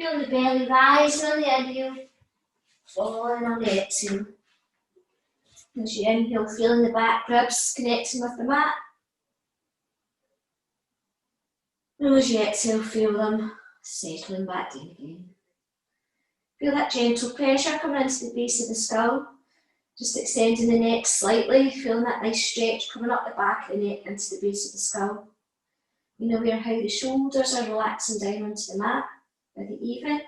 Feel the belly rising on the inhale, falling on the exhale. As you inhale, feeling the back ribs connecting with the mat. And as you exhale, feel them settling back down again. Feel that gentle pressure coming into the base of the skull. Just extending the neck slightly, feeling that nice stretch coming up the back of the neck into the base of the skull. You know where how the shoulders are relaxing down onto the mat. Are they even?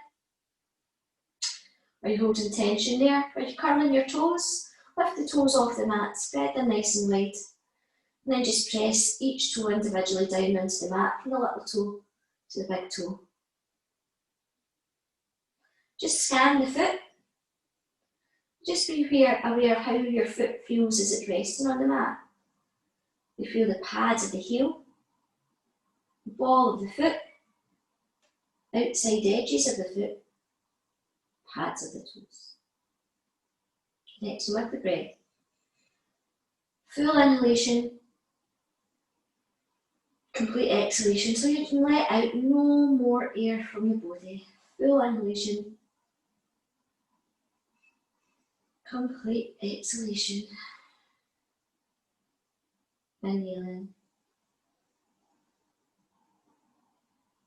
Are you holding tension there? Are you curling your toes? Lift the toes off the mat, spread them nice and wide. And then just press each toe individually down into the mat, from the little toe to the big toe. Just scan the foot. Just be aware of how your foot feels as it resting on the mat. You feel the pads of the heel, the ball of the foot, outside edges of the foot, pads of the toes. Next with the breath. Full inhalation, complete exhalation, so you can let out no more air from the body. Full inhalation, complete exhalation. Inhaling.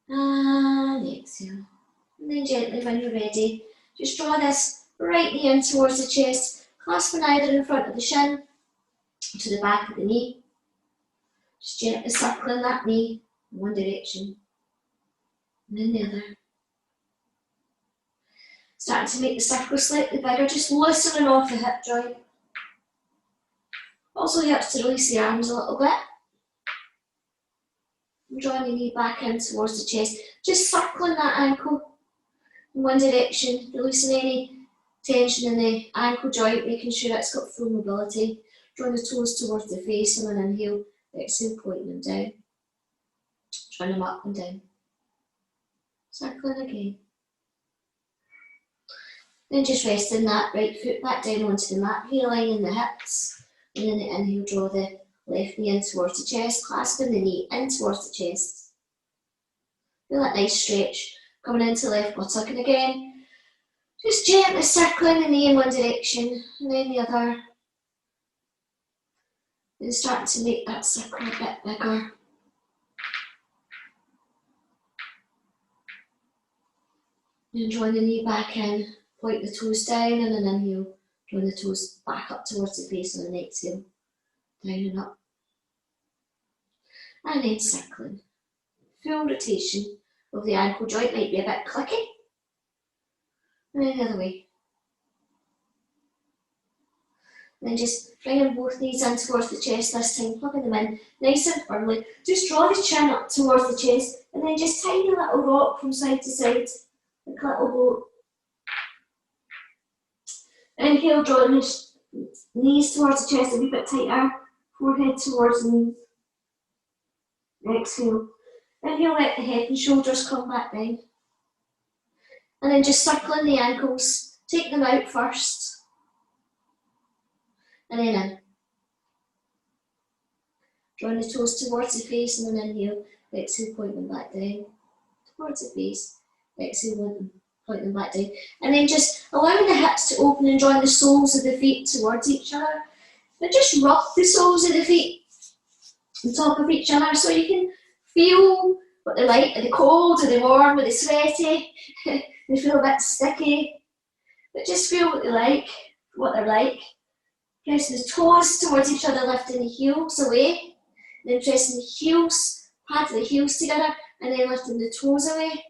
And exhale. And then gently, when you're ready, just draw this right knee in towards the chest, clasping either in front of the shin to the back of the knee. Just gently circling that knee in one direction and then the other. Starting to make the circle slightly bigger, just loosening off the hip joint. Also helps to release the arms a little bit. And drawing the knee back in towards the chest, just circling that ankle in one direction, releasing any tension in the ankle joint, making sure it's got full mobility. Drawing the toes towards the face on an inhale, exhale, pointing them down. Drawing them up and down. Circling again. Then just resting that right foot back down onto the mat, realigning the hips. And then the inhale, draw the left knee in towards the chest, clasping the knee in towards the chest. Feel that nice stretch coming into the left buttock. And again, just gently circling the knee in one direction and then the other. And starting to make that circle a bit bigger. And drawing the knee back in, point the toes down and an inhale, drawing the toes back up towards the face on an exhale, down and up. And then circling. Full rotation of the ankle joint, might be a bit clicky. And then the other way. And then just bringing both knees in towards the chest this time, plugging them in nice and firmly. Just draw the chin up towards the chest and then just tiny little rock from side to side, like a little boat. Inhale, drawing the knees towards the chest a wee bit tighter, forehead towards the knees. Exhale. Inhale, let the head and shoulders come back down. And then just circling the ankles, take them out first. And then in. Drawing the toes towards the face and then inhale, exhale, point them back down. Towards the face, exhale, point them back down. And then just allowing the hips to open and drawing the soles of the feet towards each other. And just rock the soles of the feet on top of each other so you can feel what they're like. Are they cold? Are they warm? Are they sweaty? They feel a bit sticky. But just feel what they're like. Pressing the toes towards each other, lifting the heels away. Then pressing the heels, patting the heels together, and then lifting the toes away.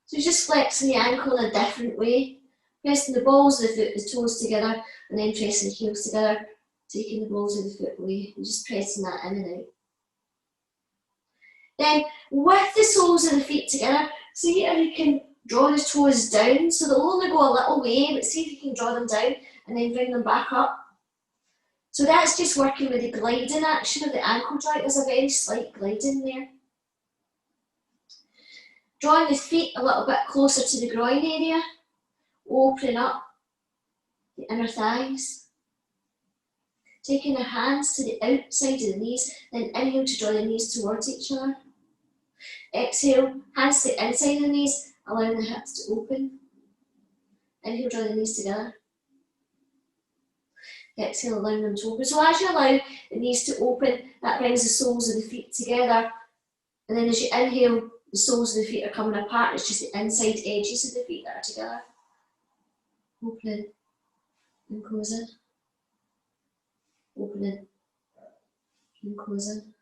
So just flexing the ankle in a different way. Pressing the balls of the foot, the toes together, and then pressing the heels together, taking the balls of the foot away, and just pressing that in and out. Then, with the soles of the feet together, see if you can draw the toes down, so they'll only go a little way, but see if you can draw them down, and then bring them back up. So that's just working with the gliding action of the ankle joint. There's a very slight gliding there. Drawing the feet a little bit closer to the groin area, opening up the inner thighs. Taking the hands to the outside of the knees, then inhale to draw the knees towards each other. Exhale, hands to the inside of the knees, allowing the hips to open. Inhale, draw the knees together. Exhale, allowing them to open. So as you allow the knees to open, that brings the soles of the feet together. And then as you inhale, the soles of the feet are coming apart. It's just the inside edges of the feet that are together. Opening and closing. Opening and closing.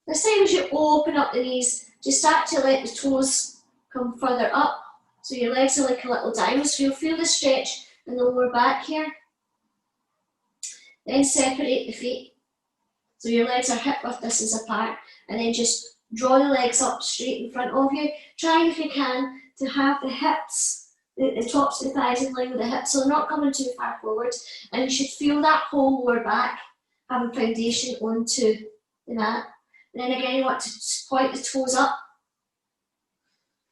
This time as you open up the knees, just start to let the toes come further up. So your legs are like a little diamond. So you'll feel the stretch in the lower back here. Then separate the feet. So your legs are hip width distance apart. And then just draw the legs up straight in front of you. Try if you can to have the hips, the tops of the thighs in line with the hips, so they're not coming too far forward. And you should feel that whole lower back having foundation onto the mat. And then again, you want to point the toes up.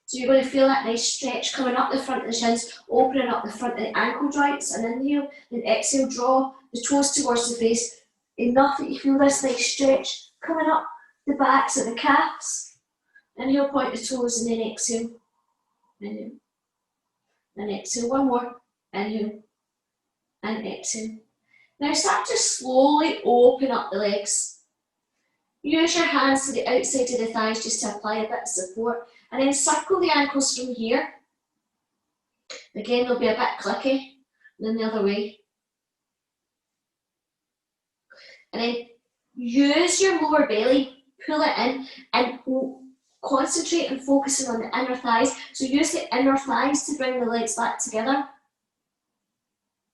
So you're going to feel that nice stretch coming up the front of the shins, opening up the front of the ankle joints, and inhale, then exhale, draw the toes towards the face, enough that you feel this nice stretch coming up the backs of the calves. Inhale, point the toes, and then exhale. Inhale. And exhale. One more. Inhale. And exhale. Now start to slowly open up the legs. Use your hands to the outside of the thighs just to apply a bit of support. And then circle the ankles from here. Again, they'll be a bit clicky. And then the other way. And then use your lower belly, pull it in, and concentrate on focusing on the inner thighs. So use the inner thighs to bring the legs back together.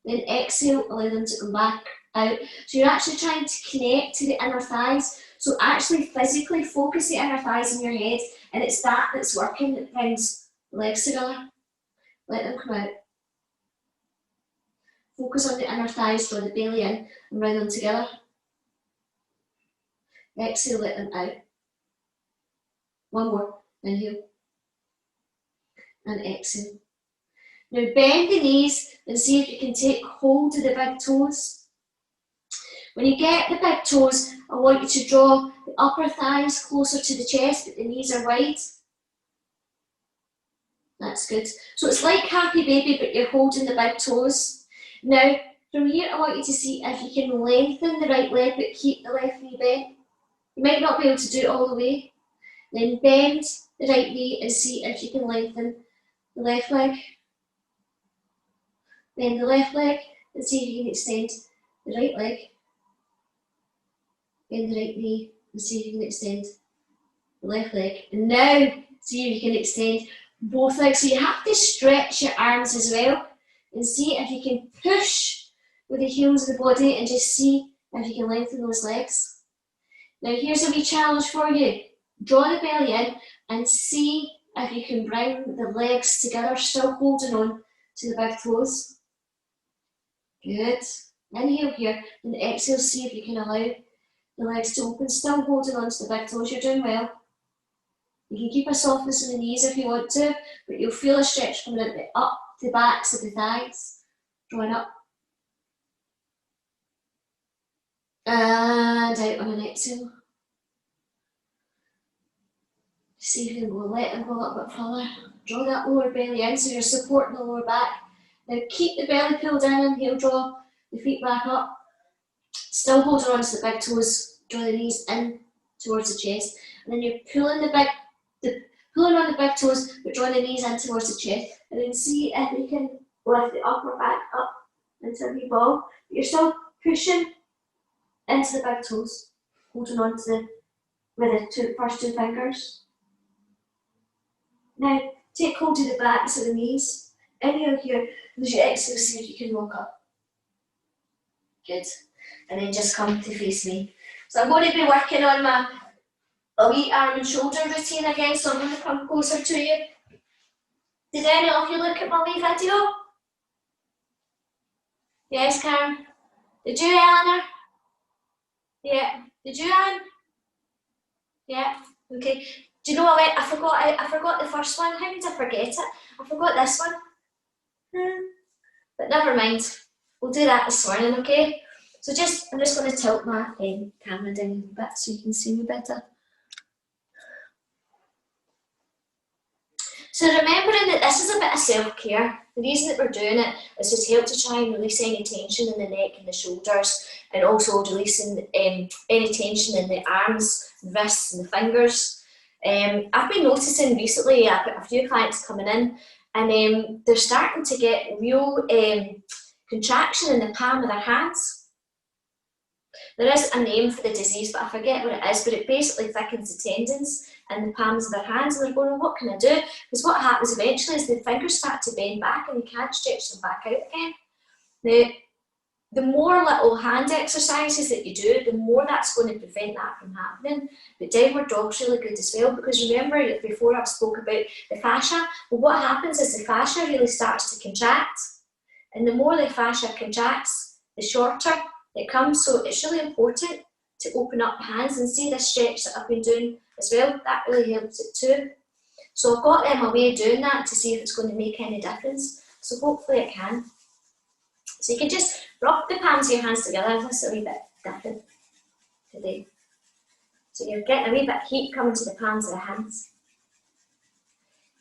Then exhale, allow them to come back out. So you're actually trying to connect to the inner thighs. So actually physically focus the inner thighs in your head, and it's that that's working that brings the legs together. Let them come out. Focus on the inner thighs, draw the belly in, and bring them together. Exhale, let them out. One more. Inhale. And exhale. Now bend the knees and see if you can take hold of the big toes. When you get the big toes, I want you to draw the upper thighs closer to the chest, but the knees are wide. That's good. So it's like Happy Baby, but you're holding the big toes. Now, from here, I want you to see if you can lengthen the right leg, but keep the left knee bent. You might not be able to do it all the way. Then bend the right knee and see if you can lengthen the left leg. Bend the left leg and see if you can extend the right leg. Bend the right knee and see if you can extend the left leg. And now see if you can extend both legs. So you have to stretch your arms as well and see if you can push with the heels of the body and just see if you can lengthen those legs. Now here's a wee challenge for you. Draw the belly in and see if you can bring the legs together, still holding on to the big toes. Good. Inhale here and exhale, see if you can allow the legs to open, still holding on to the big toes. You're doing well. You can keep a softness in the knees if you want to, but you'll feel a stretch coming up the backs of the thighs. Drawing up. And out on an exhale. See if you can go, let them go a little bit further. Draw that lower belly in so you're supporting the lower back. Now keep the belly pulled in, inhale, draw the feet back up. Still holding on to the big toes, draw the knees in towards the chest. And then you're pulling pulling on the big toes, but drawing the knees in towards the chest. And then see if you can lift the upper back up into a wee ball. But you're still pushing into the big toes, holding on to with the first two fingers. Now take hold of the backs of the knees. Inhale here, and as you exhale, see if you can walk up. Good. And then just come to face me. So I'm going to be working on my wee arm and shoulder routine again, so I'm going to come closer to you. Did any of you look at my wee video? Yes, Karen? Did you, Eleanor? Yeah. Did you, Anne? Yeah. Okay. Do you know what? I forgot the first one. How did I forget it? I forgot this one. But never mind. We'll do that this morning, okay? So I'm just going to tilt my camera down a bit so you can see me better. So remembering that this is a bit of self-care. The reason that we're doing it is to help to try and release any tension in the neck and the shoulders, and also releasing any tension in the arms, wrists and the fingers. I've been noticing recently a few clients coming in, and they're starting to get real contraction in the palm of their hands. There is a name for the disease, but I forget what it is, but it basically thickens the tendons in the palms of their hands, and they're going, well, what can I do? Because what happens eventually is the fingers start to bend back and you can't stretch them back out again. Now, the more little hand exercises that you do, the more that's going to prevent that from happening. But downward dog's really good as well, because remember that before I've spoke about the fascia, well, what happens is the fascia really starts to contract, and the more the fascia contracts, the shorter it comes. So it's really important to open up the hands, and see this stretch that I've been doing as well, that really helps it too. So I've got a way of doing that to see if it's going to make any difference. So hopefully it can. So you can just rub the palms of your hands together. This is a wee bit different today. So you're getting a wee bit of heat coming to the palms of the hands.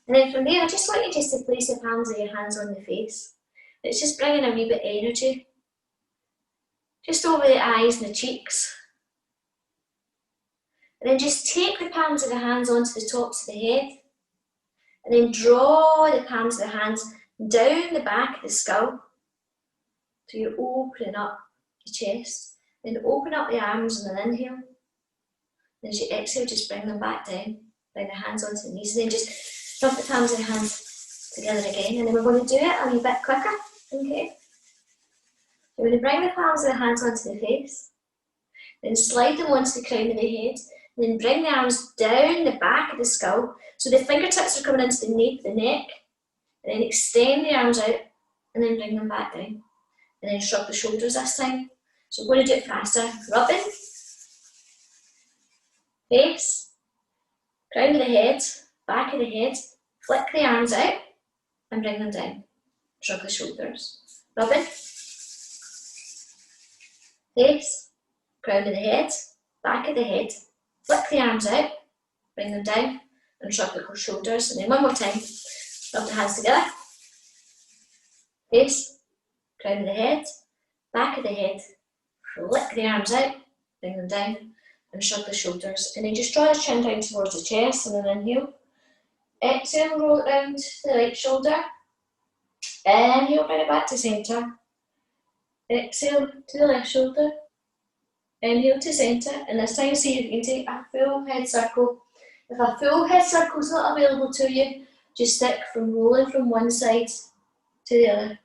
And then from there, I just want you just to place the palms of your hands on the face. It's just bringing a wee bit of energy, just over the eyes and the cheeks. And then just take the palms of the hands onto the tops of the head, and then draw the palms of the hands down the back of the skull. So you're opening up the chest. Then open up the arms on an inhale. And as you exhale, just bring them back down. Bring the hands onto the knees, and then just rub the palms of the hands together again. And then we're going to do it a wee bit quicker, okay? You're going to bring the palms of the hands onto the face, then slide them onto the crown of the head, and then bring the arms down the back of the skull. So the fingertips are coming into the nape of the neck, and then extend the arms out, and then bring them back down. And then shrug the shoulders this time. So we're going to do it faster. Rubbing, face, crown of the head, back of the head, flick the arms out, and bring them down. Shrug the shoulders. Rubbing, face, crown of the head, back of the head, flick the arms out, bring them down, and shrug the shoulders. And then one more time, rub the hands together, face, crown of the head, back of the head, flick the arms out, bring them down, and shrug the shoulders. And then just draw the chin down towards the chest, and then inhale. Exhale, roll it round to the right shoulder. Inhale, bring it back to centre. Exhale to the left shoulder. Inhale to centre, and this time see if you can take a full head circle. If a full head circle is not available to you, just stick from rolling from one side to the other.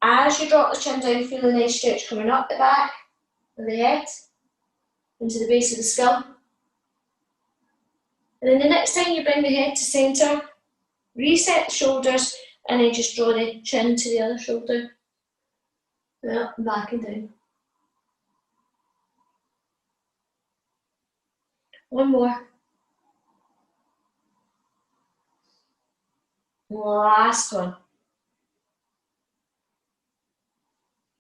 As you drop the chin down, feel a nice stretch coming up the back of the head, into the base of the skull. And then the next time you bring the head to centre, reset the shoulders, and then just draw the chin to the other shoulder. And up and back and down. One more. Last one.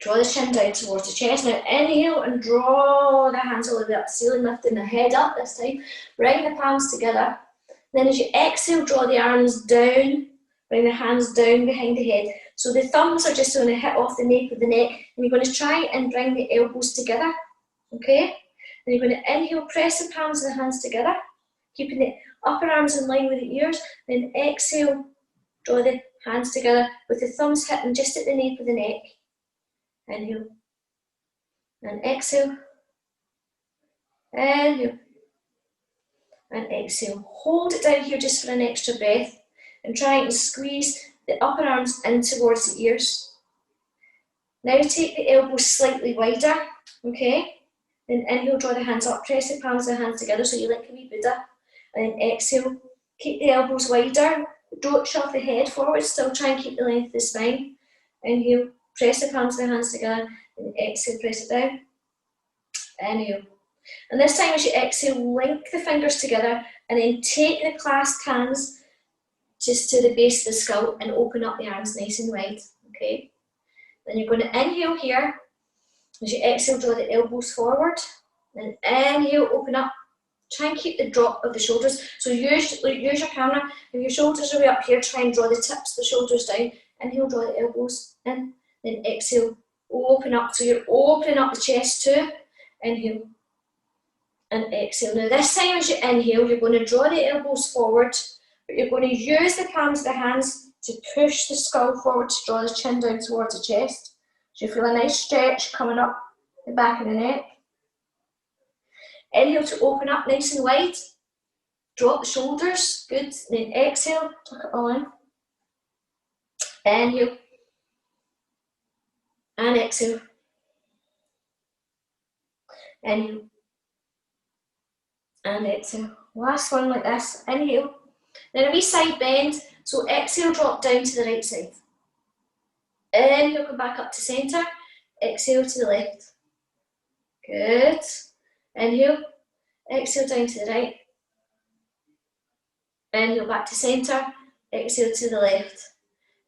Draw the chin down towards the chest. Now inhale and draw the hands all the way up to the ceiling, lifting the head up this time. Bring the palms together. Then as you exhale, draw the arms down. Bring the hands down behind the head. So the thumbs are just going to hit off the nape of the neck. And you're going to try and bring the elbows together. Okay? Then you're going to inhale, press the palms of the hands together, keeping the upper arms in line with the ears. Then exhale, draw the hands together with the thumbs hitting just at the nape of the neck. Inhale. And exhale. Inhale. And exhale. Hold it down here just for an extra breath. And try and squeeze the upper arms in towards the ears. Now take the elbows slightly wider. Okay? Then inhale, draw the hands up, press the palms of the hands together so you like a wee Buddha. And then exhale, keep the elbows wider, don't shove the head forward, still try and keep the length of the spine. Inhale, press the palms of the hands together, and exhale, press it down. Inhale. And this time as you exhale, link the fingers together, and then take the clasped hands just to the base of the skull and open up the arms nice and wide. Okay? Then you're going to inhale here. As you exhale, draw the elbows forward, and inhale, open up, Try and keep the drop of the shoulders. So use your camera. If your shoulders are way up here, try and draw the tips of the shoulders down. Inhale, draw the elbows in. Then exhale, open up. So you're opening up the chest too. Inhale and exhale. Now this time as you inhale, you're going to draw the elbows forward, but you're going to use the palms of the hands to push the skull forward to draw the chin down towards the chest. So you feel a nice stretch coming up the back of the neck. Inhale to open up nice and wide. Drop the shoulders, good. Then exhale, tuck it all in. Inhale. And exhale. Inhale. And exhale. Last one like this. Inhale. Then a wee side bend. So exhale, drop down to the right side. Inhale, come back up to centre. Exhale to the left. Good. Inhale. Exhale down to the right. Inhale back to centre. Exhale to the left.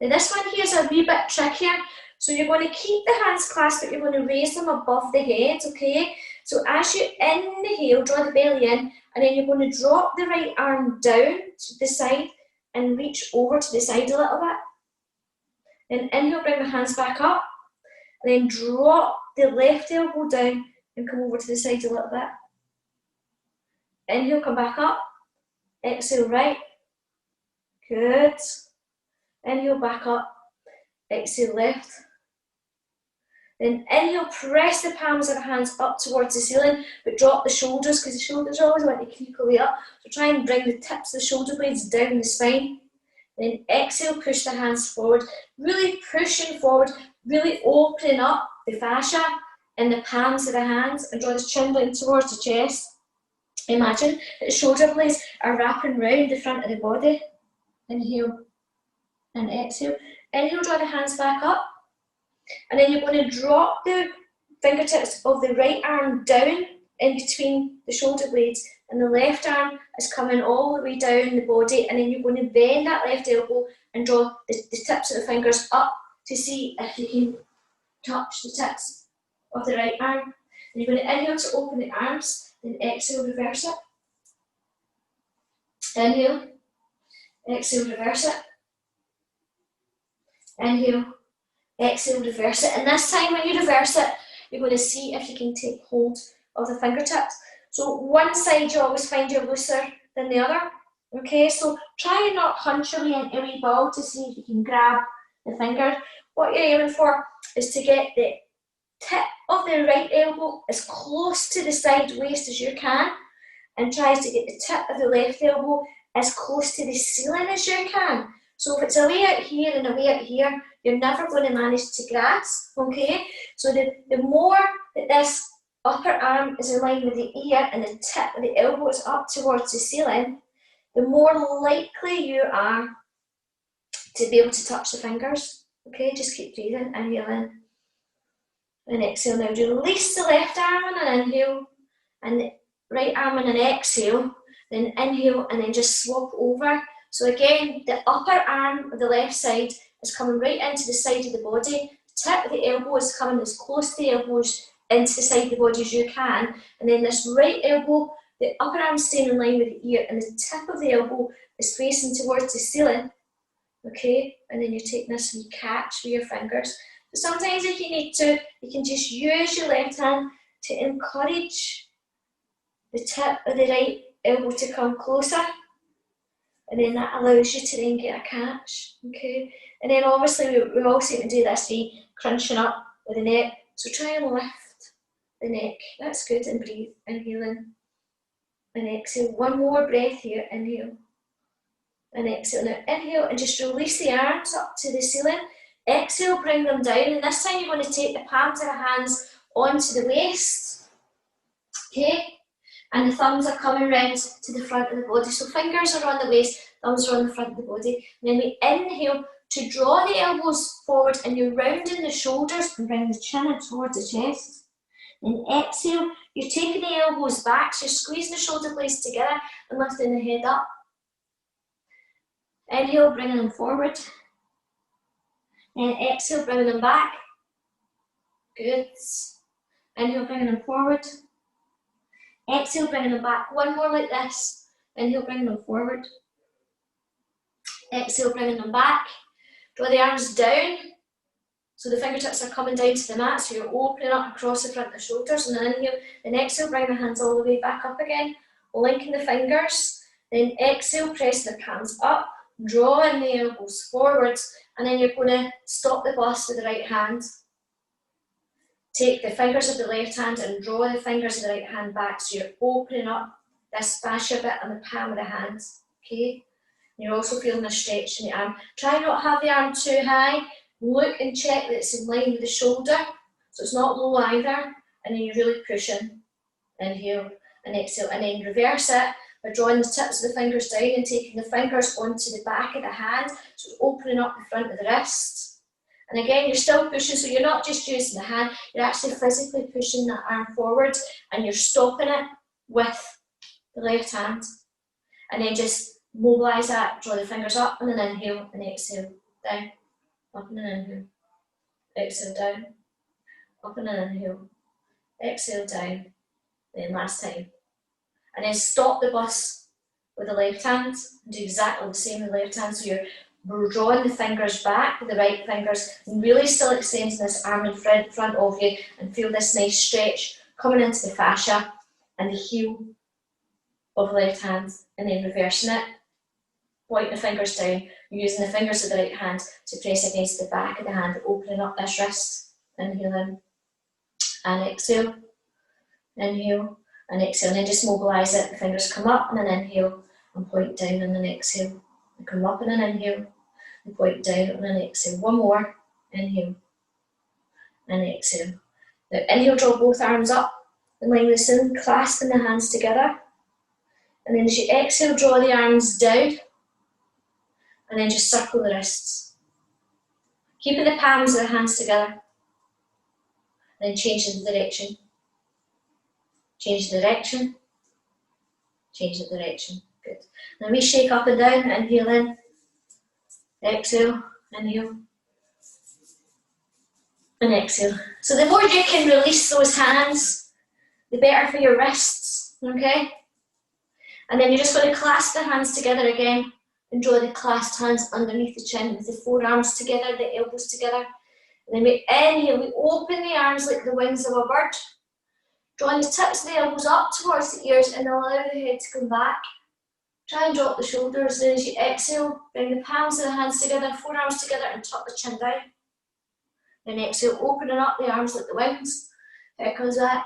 Now this one here is a wee bit trickier. So you're going to keep the hands clasped, but you're going to raise them above the head, okay? So as you inhale, draw the belly in, and then you're going to drop the right arm down to the side and reach over to the side a little bit. Then inhale, bring the hands back up, and then drop the left elbow down and come over to the side a little bit. Inhale, come back up. Exhale, right. Good. Inhale, back up. Exhale, left. Then inhale, press the palms of the hands up towards the ceiling, but drop the shoulders because the shoulders always want to creep away up. So try and bring the tips of the shoulder blades down the spine. Then exhale, push the hands forward. Really pushing forward, really opening up the fascia in the palms of the hands and draw the chin down towards the chest. Imagine that the shoulder blades are wrapping round the front of the body. Inhale and exhale. Inhale, draw the hands back up. And then you're going to drop the fingertips of the right arm down in between the shoulder blades, and the left arm is coming all the way down the body, and then you're going to bend that left elbow and draw the tips of the fingers up to see if you can touch the tips of the right arm. And you're going to inhale to open the arms, then exhale, reverse it. Inhale, exhale, reverse it. Inhale, exhale, reverse it. And this time when you reverse it, you're going to see if you can take hold of the fingertips. So one side you always find you're looser than the other. Okay, so try and not hunch your way into a wee ball to see if you can grab the fingers. What you're aiming for is to get the tip of the right elbow as close to the side waist as you can, and try to get the tip of the left elbow as close to the ceiling as you can. So if it's a way out here and a way out here, you're never going to manage to grasp, okay? So the more that this upper arm is in line with the ear and the tip of the elbow is up towards the ceiling, the more likely you are to be able to touch the fingers, okay? Just keep breathing, inhale in and exhale. Now release the left arm on an inhale and the right arm on an exhale, then inhale and then just swap over. So again, the upper arm of the left side is coming right into the side of the body. The tip of the elbow is coming as close to the elbows into the side of the body as you can. And then this right elbow, the upper arm staying in line with the ear and the tip of the elbow is facing towards the ceiling. Okay, and then you take this and you catch with your fingers. But sometimes if you need to, you can just use your left hand to encourage the tip of the right elbow to come closer. And then that allows you to then get a catch, okay? And then obviously we all seem to do this, crunching up with the neck. So try and lift the neck. That's good, and breathe. Inhale in and exhale. One more breath here. Inhale and exhale. Now inhale and just release the arms up to the ceiling. Exhale, bring them down. And this time you're going to take the palms of the hands onto the waist, okay? And the thumbs are coming round to the front of the body. So fingers are on the waist, thumbs are on the front of the body. And then we inhale to draw the elbows forward and you're rounding the shoulders and bring the chin in towards the chest. Then exhale, you're taking the elbows back, so you're squeezing the shoulder blades together and lifting the head up. Inhale, bringing them forward. And exhale, bringing them back. Good. Inhale, bringing them forward. Exhale, bringing them back. One more like this. Inhale, bringing them forward. Exhale, bringing them back. Draw the arms down. So the fingertips are coming down to the mat, so you're opening up across the front of the shoulders, and then inhale, then exhale, bring the hands all the way back up again, linking the fingers, then exhale, press the palms up, draw in the elbows forwards, and then you're going to stop the bust with the right hand. Take the fingers of the left hand and draw the fingers of the right hand back, so you're opening up this fascia bit on the palm of the hand, okay? You're also feeling a stretch in the arm. Try not to have the arm too high. Look and check that it's in line with the shoulder, so it's not low either, and then you're really pushing. Inhale and exhale, and then reverse it by drawing the tips of the fingers down and taking the fingers onto the back of the hand, so it's opening up the front of the wrist. And again, you're still pushing, so you're not just using the hand, you're actually physically pushing that arm forward, and you're stopping it with the left hand. And then just mobilise that, draw the fingers up, and then inhale and exhale, down. Up and inhale, exhale down, up and inhale, exhale down, then last time. And then stop the bus with the left hand and do exactly the same with the left hand. So you're drawing the fingers back with the right fingers and really still extending this arm in front of you, and feel this nice stretch coming into the fascia and the heel of the left hand, and then reversing it, pointing the fingers down, using the fingers of the right hand to press against the back of the hand, opening up this wrist. Inhale in and exhale, inhale and exhale, and then just mobilise it. The fingers come up and then inhale and point down and then exhale. And come up and then inhale and point down and then exhale. One more, inhale and exhale. Now inhale, draw both arms up in line with the ceiling, clasping the hands together. And then as you exhale, draw the arms down. And then just circle the wrists. Keeping the palms of the hands together. And then change the direction. Change the direction. Change the direction. Good. Then we shake up and down, inhale in. Exhale, inhale. And exhale. So the more you can release those hands, the better for your wrists, okay? And then you're just going to clasp the hands together again. And draw the clasped hands underneath the chin with the forearms together, the elbows together. And then we inhale, we open the arms like the wings of a bird. Drawing the tips of the elbows up towards the ears and allow the head to come back. Try and drop the shoulders. Then as you exhale, bring the palms of the hands together, forearms together, and tuck the chin down. Then exhale, opening up the arms like the wings. Here comes that.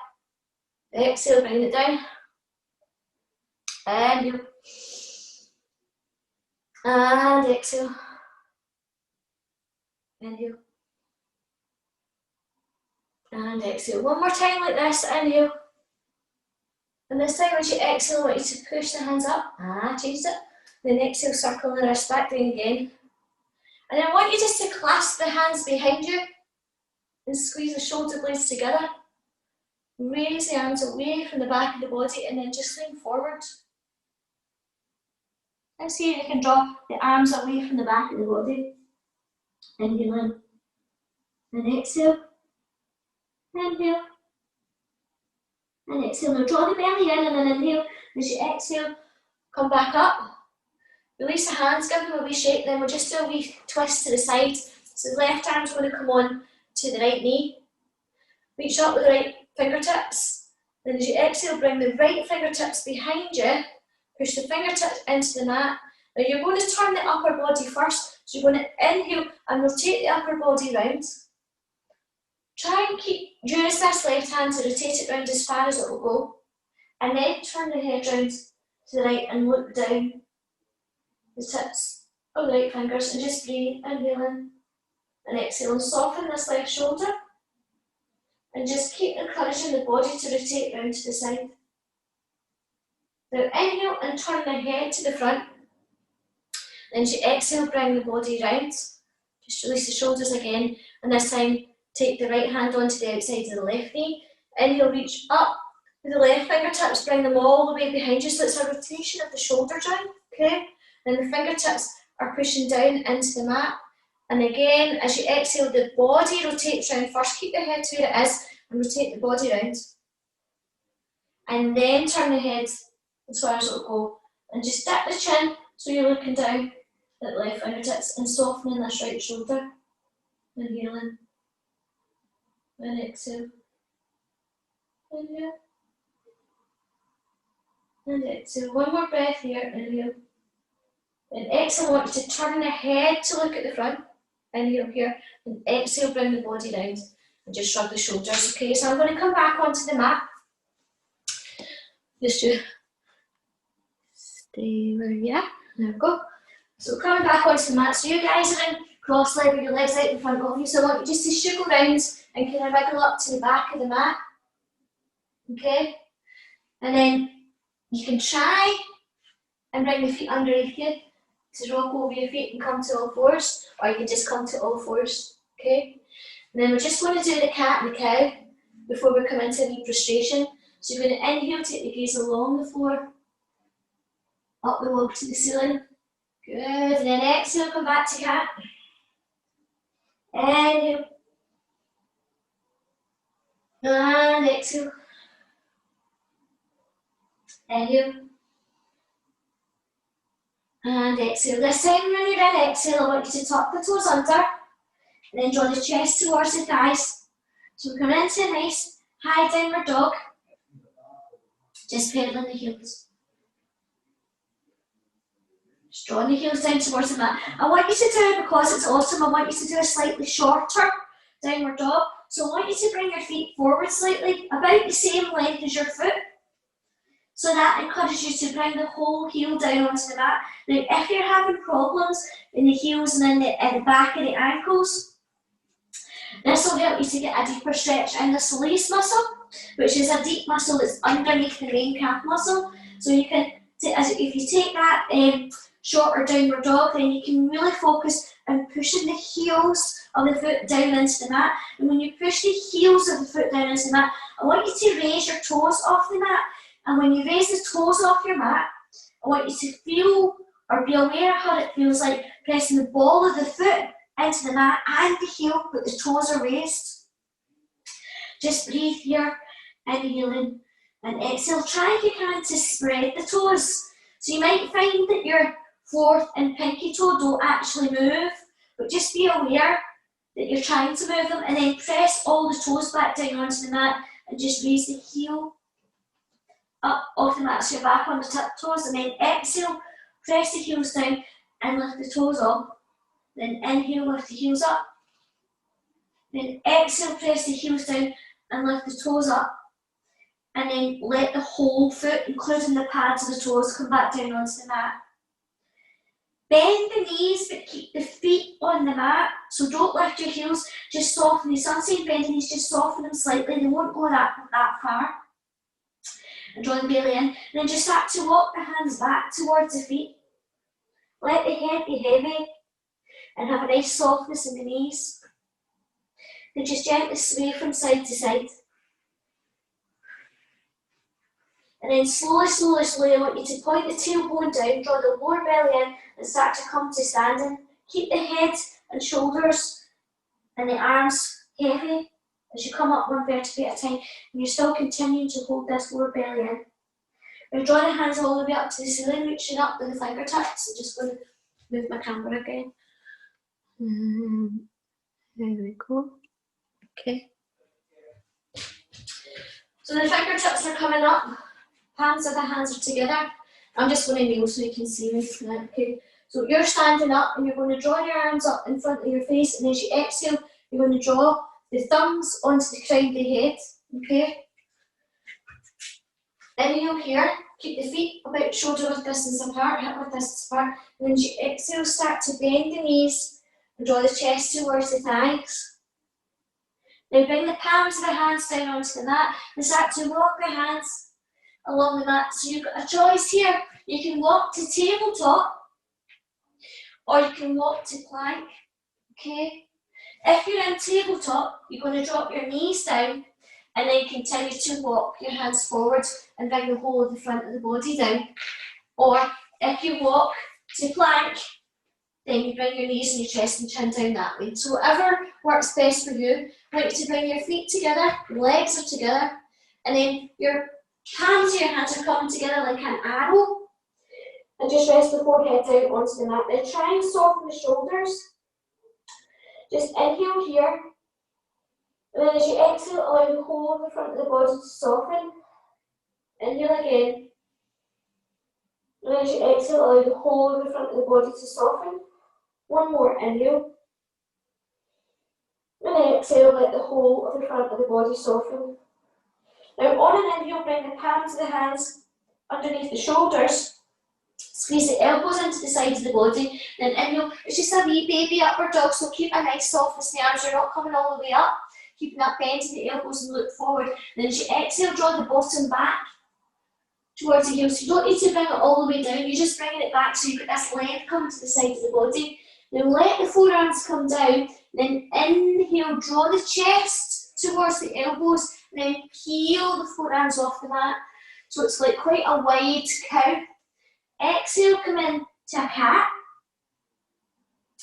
Exhale, bringing it down. Inhale. And exhale. Inhale. And exhale. One more time like this. Inhale. And this time as you exhale, I want you to push the hands up. Changed it. Then exhale, circle the wrist back down again. And then I want you just to clasp the hands behind you and squeeze the shoulder blades together. Raise the arms away from the back of the body and then just lean forward. And see if you can draw the arms away from the back of the body. Inhale in. And exhale. Inhale. And exhale. Now draw the belly in and then inhale. As you exhale, come back up. Release the hands, give them a wee shake, then we'll just do a wee twist to the side. So the left arm's going to come on to the right knee. Reach up with the right fingertips. Then as you exhale, bring the right fingertips behind you. Push the fingertips into the mat. Now you're going to turn the upper body first. So you're going to inhale and rotate the upper body round. Try and use this left hand to rotate it round as far as it will go. And then turn the head round to the right and look down the tips of the right fingers and just breathe. Inhale in and exhale and soften this left shoulder. And just keep encouraging the body to rotate round to the side. Now inhale and turn the head to the front. Then as you exhale, bring the body round. Just release the shoulders again. And this time, take the right hand onto the outside of the left knee. Inhale, reach up with the left fingertips, bring them all the way behind you. So it's a rotation of the shoulder joint, okay? And the fingertips are pushing down into the mat. And again, as you exhale, the body rotates round. First, keep the head to where it is and rotate the body round. and then turn the head as far as it'll go. And just dip the chin so you're looking down at the left fingertips and softening this right shoulder. Inhaling. And exhale. Inhale. And exhale. One more breath here. Inhale. And exhale, I want you to turn your head to look at the front. Inhale here. And exhale, bring the body down. And just shrug the shoulders. Okay, so I'm going to come back onto the mat. Just to stay where you are. There we go. So coming back onto the mat. So you guys are in cross leg with your legs out in front of you. So I want you just to shuggle round and kind of wiggle up to the back of the mat. Okay? And then you can try and bring the feet underneath you to rock over your feet and come to all fours, or you can just come to all fours. Okay? And then we're just going to do the cat and the cow before we come into the prostration. So you're going to inhale, take the gaze along the floor, up the wall to the ceiling. Good. And then exhale, come back to cat. Inhale. And exhale. Inhale. And exhale. This time when you're in exhale, I want you to tuck the toes under and then draw the chest towards the thighs. So we're coming into a nice high downward dog. Just pedaling the heels. Just drawing the heels down towards the mat. I want you to do it because it's awesome. I want you to do a slightly shorter downward dog. So I want you to bring your feet forward slightly, about the same length as your foot. So that encourages you to bring the whole heel down onto the mat. Now, if you're having problems in the heels and in the back of the ankles, this will help you to get a deeper stretch in the soleus muscle, which is a deep muscle that's underneath the main calf muscle. So you can, if you take that shorter downward dog, then you can really focus on pushing the heels of the foot down into the mat. And when you push the heels of the foot down into the mat, I want you to raise your toes off the mat. And when you raise the toes off your mat, I want you to feel or be aware of how it feels like pressing the ball of the foot into the mat and the heel, but the toes are raised. Just breathe here, inhaling and exhale. Try if you can to spread the toes. So you might find that your fourth and pinky toe don't actually move, but just be aware that you're trying to move them, and then press all the toes back down onto the mat and just raise the heel up off the mat so you're back on the tiptoes, and then exhale, press the heels down and lift the toes up. Then inhale, lift the heels up. Then exhale, press the heels down and lift the toes up. And then let the whole foot, including the pads of the toes, come back down onto the mat. Bend the knees, but keep the feet on the mat. So don't lift your heels, just soften. So I'm saying bend the knees, just soften them slightly. They won't go that far. And draw the belly in. And then just start to walk the hands back towards the feet. Let the head be heavy and have a nice softness in the knees. Then just gently sway from side to side. And then slowly, slowly, slowly, I want you to point the tailbone down, draw the lower belly in, and start to come to standing. Keep the head and shoulders and the arms heavy as you come up one vertebrae at a time, and you're still continuing to hold this lower belly in. Now draw the hands all the way up to the ceiling, reaching up with the fingertips. I'm just going to move my camera again. There we go. Okay. So the fingertips are coming up. Palms of the hands are together. I'm just going to kneel so you can see me. Okay. So you're standing up and you're going to draw your arms up in front of your face, and as you exhale, you're going to draw the thumbs onto the crown of the head. Okay. Inhale here. Keep the feet about shoulder width distance apart, hip width distance apart. And as you exhale, start to bend the knees and draw the chest towards the thighs. Now bring the palms of the hands down onto the mat and start to walk the hands along the mat. So you've got a choice here. You can walk to tabletop or you can walk to plank. Okay? If you're in tabletop, you're going to drop your knees down and then continue to walk your hands forward and bring the whole of the front of the body down. Or if you walk to plank, then you bring your knees and your chest and chin down that way. So whatever works best for you. I want you to bring your feet together, your legs are together, and then your Palms of your hands are coming together like an arrow. And just rest the forehead down onto the mat. Now try and soften the shoulders. Just inhale here. And then as you exhale, allow the whole of the front of the body to soften. Inhale again. And as you exhale, allow the whole of the front of the body to soften. One more, inhale. And exhale, let the whole of the front of the body soften. Now on an inhale, bring the palms of the hands underneath the shoulders. Squeeze the elbows into the sides of the body. Then inhale, it's just a wee baby upward dog, so keep a nice softness in the arms. You're not coming all the way up. Keeping that bend in the elbows and look forward. Then as you exhale, draw the bottom back towards the heels. So you don't need to bring it all the way down. You're just bringing it back so you've got this length coming to the side of the body. Now let the forearms come down. Then inhale, draw the chest towards the elbows. Then peel the forearms off the mat. So it's like quite a wide cow. Exhale, come in to a cat.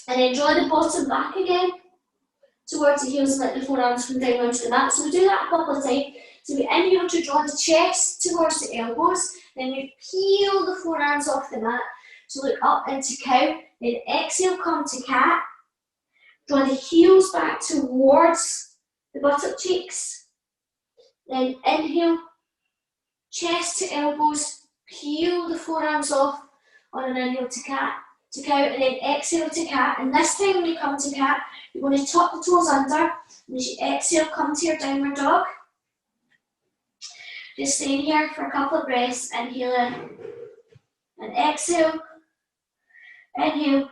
And then draw the bottom back again towards the heels and let the forearms come down onto the mat. So we do that a couple of times. So we inhale to draw the chest towards the elbows. Then we peel the forearms off the mat. So look up into cow. Then exhale, come to cat. Draw the heels back towards the buttock cheeks. Then inhale, chest to elbows, peel the forearms off on an inhale to cat, to cow, and then exhale to cat. And this time when you come to cat, you're going to tuck the toes under, and as you exhale, come to your downward dog. Just staying here for a couple of breaths, inhale in, and exhale, inhale,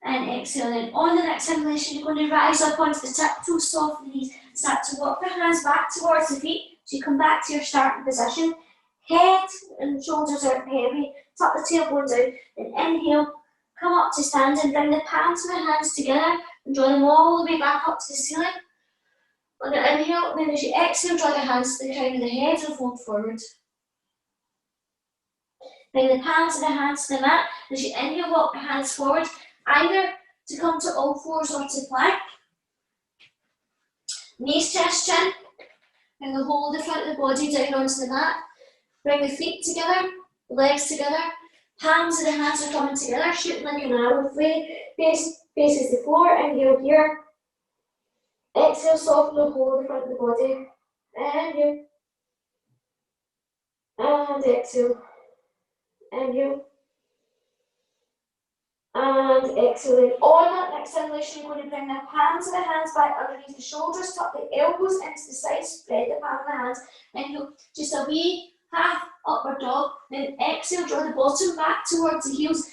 and exhale in. On the next inhalation, you're going to rise up onto the tiptoes, soften the knees, start to walk the hands back towards the feet, so you come back to your starting position. Head and shoulders are heavy, tuck the tailbone down, then inhale, come up to stand and bring the palms of the hands together and draw them all the way back up to the ceiling. On the inhale, then as you exhale, draw the hands to the crown of the head and fold forward. Bring the palms of the hands to the mat. As you inhale, walk the hands forward, either to come to all fours or to plank. Knees, chest, chin. Bring the whole of the front of the body down onto the mat. Bring the feet together, legs together. Palms of the hands are coming together, shooting like an arrow. Face faces the floor. Inhale here. Exhale, soften the whole of the front of the body. Inhale. And exhale. Inhale. And exhale. On that next inhalation, you're going to bring the palms of the hands back underneath the shoulders, tuck the elbows into the sides, spread the palm of the hands. Inhale, just a wee half upward dog. Then exhale, draw the bottom back towards the heels.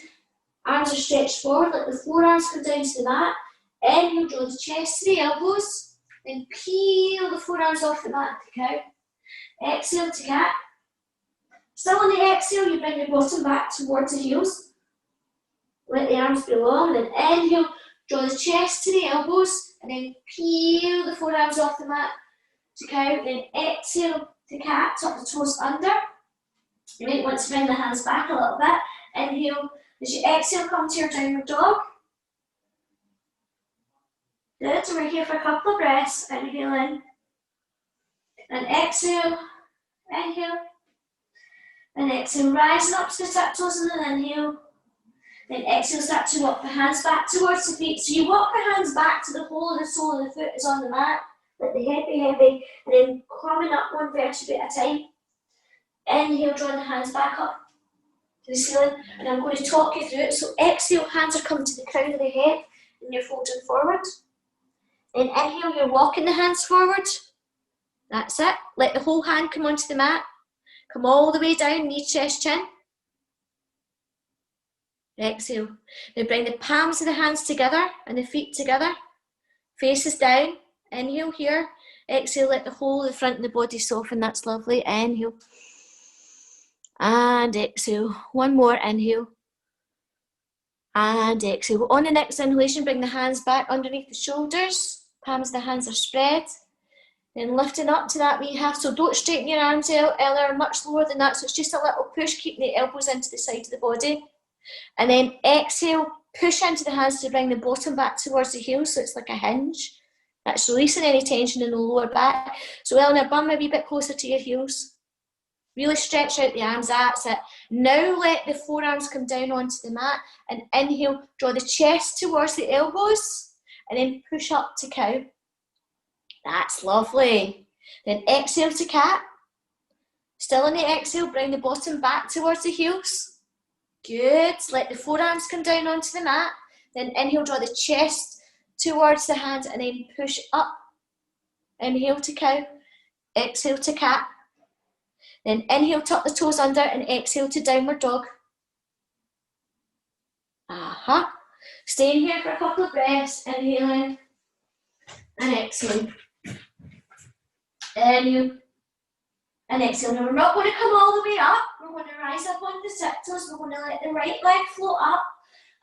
Arms are stretched forward, let the forearms come down to the mat. Inhale, draw the chest to the elbows. Then peel the forearms off the mat to cow. Exhale to cat. Still on the exhale, you bring the bottom back towards the heels. Let the arms be long. Then inhale, draw the chest to the elbows. And then peel the forearms off the mat to cow. Then exhale to cat, tuck the toes under. You might want to bring the hands back a little bit. Inhale, as you exhale, come to your downward dog. Good, so we're here for a couple of breaths. Inhale in. And exhale, inhale. And exhale, rising up to the tiptoes and then inhale. Then exhale, start to walk the hands back towards the feet. So you walk the hands back to the whole of the sole of the foot is on the mat. Let the head be heavy, and then coming up one vertebrae at a time. Inhale, drawing the hands back up to the ceiling, and I'm going to talk you through it. So exhale, hands are coming to the crown of the head, and you're folding forward. Then inhale, you're walking the hands forward. That's it. Let the whole hand come onto the mat. Come all the way down, knee, chest, chin. Exhale. Now bring the palms of the hands together and the feet together. Faces down. Inhale here. Exhale, let the whole of the front of the body soften. That's lovely. Inhale. And exhale. One more. Inhale. And exhale. On the next inhalation, bring the hands back underneath the shoulders. Palms of the hands are spread. Then lifting up to that wee half. So don't straighten your arms out, Ella, much lower than that. So it's just a little push, keeping the elbows into the side of the body. And then exhale, push into the hands to bring the bottom back towards the heels. So it's like a hinge. That's releasing any tension in the lower back. So Eleanor, bum a wee bit closer to your heels. Really stretch out the arms, that's it. Now let the forearms come down onto the mat and inhale, draw the chest towards the elbows and then push up to cow. That's lovely. Then exhale to cat. Still on the exhale, bring the bottom back towards the heels. Good. Let the forearms come down onto the mat. Then inhale, draw the chest towards the hands and then push up. Inhale to cow. Exhale to cat. Then inhale, tuck the toes under and exhale to downward dog. Staying here for a couple of breaths. Inhaling and exhaling. Inhale and exhale. Now we're not going to come all the way up. We're going to rise up on the sit-toes. We're going to let the right leg float up.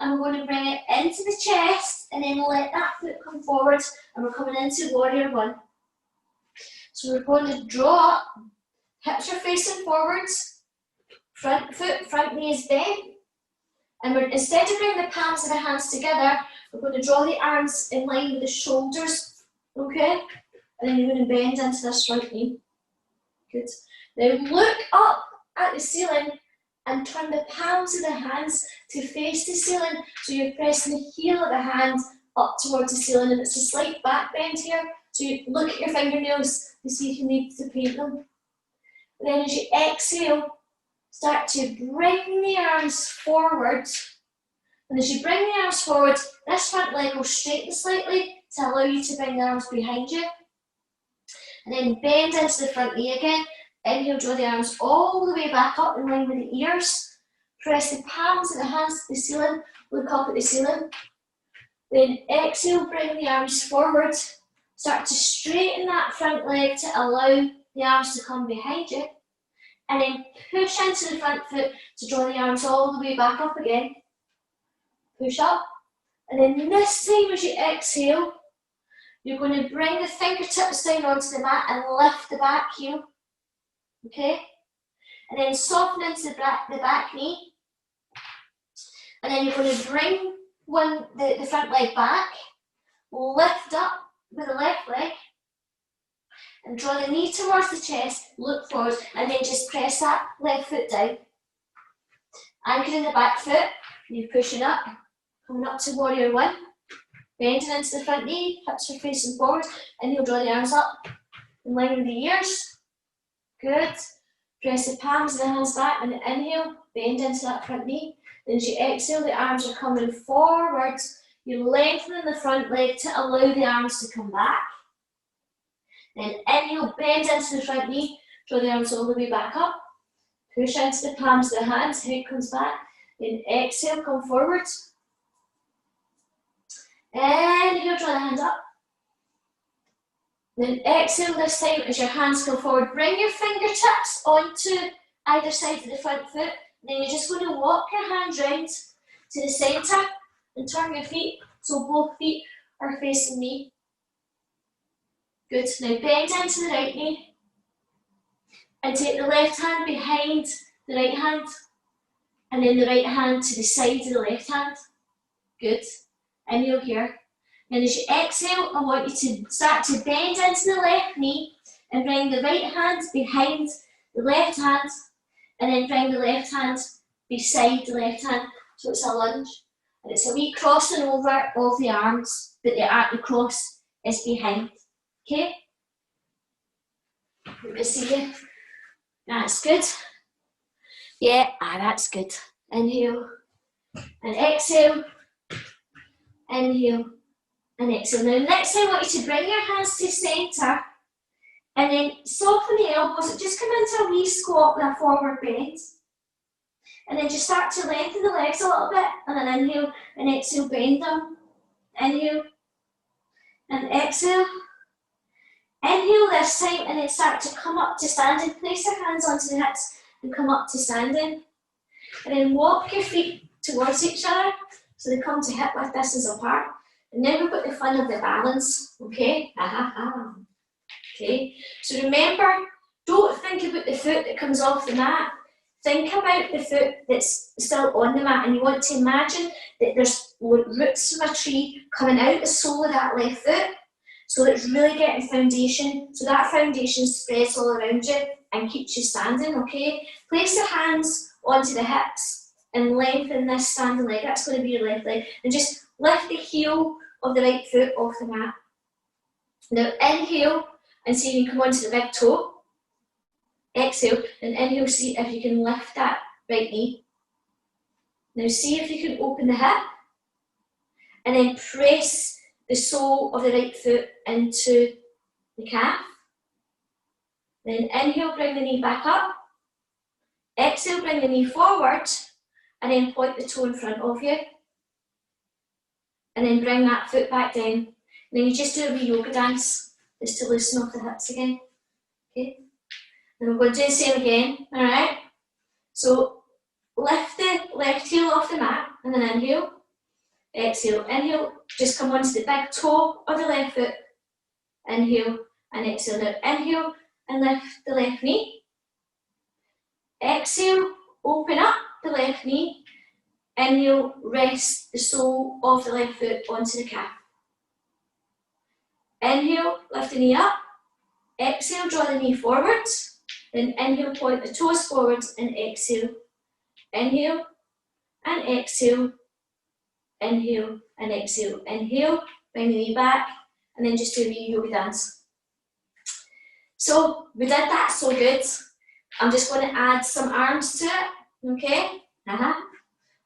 And we're going to bring it into the chest and then let that foot come forward. And we're coming into warrior one. So we're going to draw up. Hips are facing forwards, front foot, front knee is bent. And instead of bringing the palms of the hands together, we're going to draw the arms in line with the shoulders, okay? And then you're going to bend into this front knee. Good. Now look up at the ceiling and turn the palms of the hands to face the ceiling. So you're pressing the heel of the hand up towards the ceiling and it's a slight back bend here. So you look at your fingernails to see if you need to paint them. Then as you exhale, start to bring the arms forward. And as you bring the arms forward, this front leg will straighten slightly to allow you to bring the arms behind you. And then bend into the front knee again. Inhale, draw the arms all the way back up in line with the ears. Press the palms of the hands to the ceiling, look up at the ceiling. Then exhale, bring the arms forward. Start to straighten that front leg to allow the arms to come behind you. And then push into the front foot to draw the arms all the way back up again. Push up. And then this time as you exhale, you're going to bring the fingertips down onto the mat and lift the back heel. Okay? And then soften into the back knee. And then you're going to bring the front leg back, lift up with the left leg, and draw the knee towards the chest, look forward, and then just press that left foot down. Anchoring the back foot, you're pushing up, coming up to warrior one, bending into the front knee, hips are facing forward, and you'll draw the arms up in line with the ears. Good. Press the palms of the hands back and inhale, bend into that front knee. Then as you exhale, the arms are coming forwards. You're lengthening the front leg to allow the arms to come back. Then inhale, bend into the front knee, draw the arms all the way back up. Push into the palms of the hands, head comes back. Then exhale, come forward. Inhale, draw the hands up. Then exhale this time as your hands come forward. Bring your fingertips onto either side of the front foot. Then you're just going to walk your hands round to the centre and turn your feet so both feet are facing me. Good. Now bend into the right knee and take the left hand behind the right hand and then the right hand to the side of the left hand. Good. Inhale here. And as you exhale, I want you to start to bend into the left knee and bring the right hand behind the left hand and then bring the left hand beside the left hand. So it's a lunge. And it's a wee crossing over of the arms, but the cross is behind. Okay? Good to see you. That's good. Yeah, that's good. Inhale and exhale. Inhale and exhale. Now next time I want you to bring your hands to centre and then soften the elbows. Just come into a wee squat with a forward bend. And then just start to lengthen the legs a little bit. And then inhale and exhale, bend them. Inhale and exhale. Inhale this time and then start to come up to standing. Place your hands onto the hips and come up to standing. And then walk your feet towards each other so they come to hip width distance apart. And now we've got the fun of the balance. Okay? Okay? So remember, don't think about the foot that comes off the mat. Think about the foot that's still on the mat, and you want to imagine that there's roots from a tree coming out the sole of that left foot. So it's really getting foundation. So that foundation spreads all around you and keeps you standing, okay? Place the hands onto the hips and lengthen this standing leg. That's going to be your left leg. And just lift the heel of the right foot off the mat. Now inhale and see if you can come onto the big toe. Exhale and inhale, see if you can lift that right knee. Now see if you can open the hip and then press the sole of the right foot into the calf. Then inhale, bring the knee back up. Exhale, bring the knee forward and then point the toe in front of you. And then bring that foot back down. And then you just do a wee yoga dance just to loosen off the hips again. Okay? And we're going to do the same again, alright? So lift the left heel off the mat and then inhale. Exhale, inhale, just come onto the big toe of the left foot. Inhale and exhale. Now inhale and lift the left knee. Exhale, open up the left knee. Inhale, rest the sole of the left foot onto the calf. Inhale, lift the knee up. Exhale, draw the knee forward. Then inhale, point the toes forward and exhale. Inhale and exhale. Inhale and exhale. Inhale, bring the knee back and then just do a wee yoga dance. So we did that so good. I'm just going to add some arms to it, okay?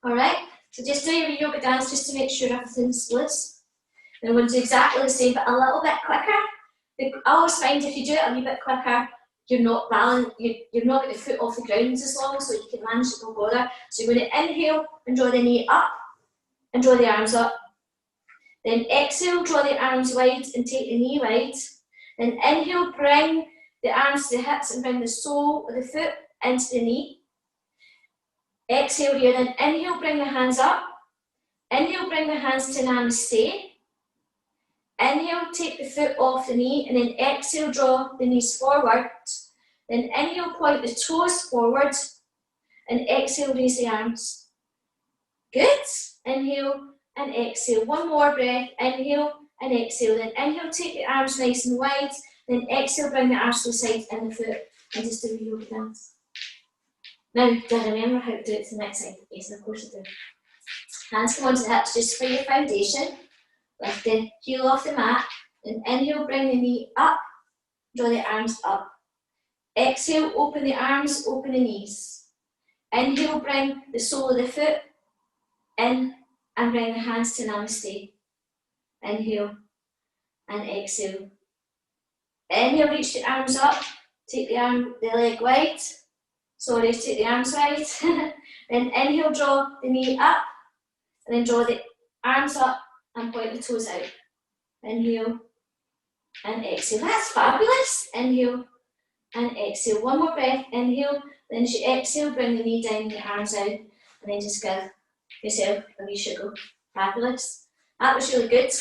Alright, so just do your yoga dance just to make sure everything's loose. And we'll do exactly the same but a little bit quicker. I always find if you do it a wee bit quicker, you're not getting the foot off the ground as long, so you can manage it, no bother. So you're going to inhale and draw the knee up and draw the arms up. Then exhale, draw the arms wide and take the knee wide. Then inhale, bring the arms to the hips and bring the sole of the foot into the knee. Exhale here, then inhale, bring the hands up. Inhale, bring the hands to Namaste. Inhale, take the foot off the knee, and then exhale, draw the knees forward. Then inhale, point the toes forward, and exhale, raise the arms. Good. Inhale and exhale. One more breath. Inhale and exhale. Then inhale, take the arms nice and wide. Then exhale, bring the arms to the side and the foot, and just do a yoga dance. Now, do I remember how to do it to the next side? Yes, of course I do. Hands come onto the hips just for your foundation. Lift the heel off the mat. Then inhale, bring the knee up. Draw the arms up. Exhale, open the arms, open the knees. Inhale, bring the sole of the foot in and bring the hands to Namaste. Inhale and exhale. Inhale, reach the arms up. Take the leg wide. Sorry, take the arms wide. Then inhale, draw the knee up. And then draw the arms up and point the toes out. Inhale and exhale. That's fabulous. Inhale and exhale. One more breath. Inhale. Then as you exhale, bring the knee down and the arms out. And then just give yourself a wee sugar. Fabulous. That was really good.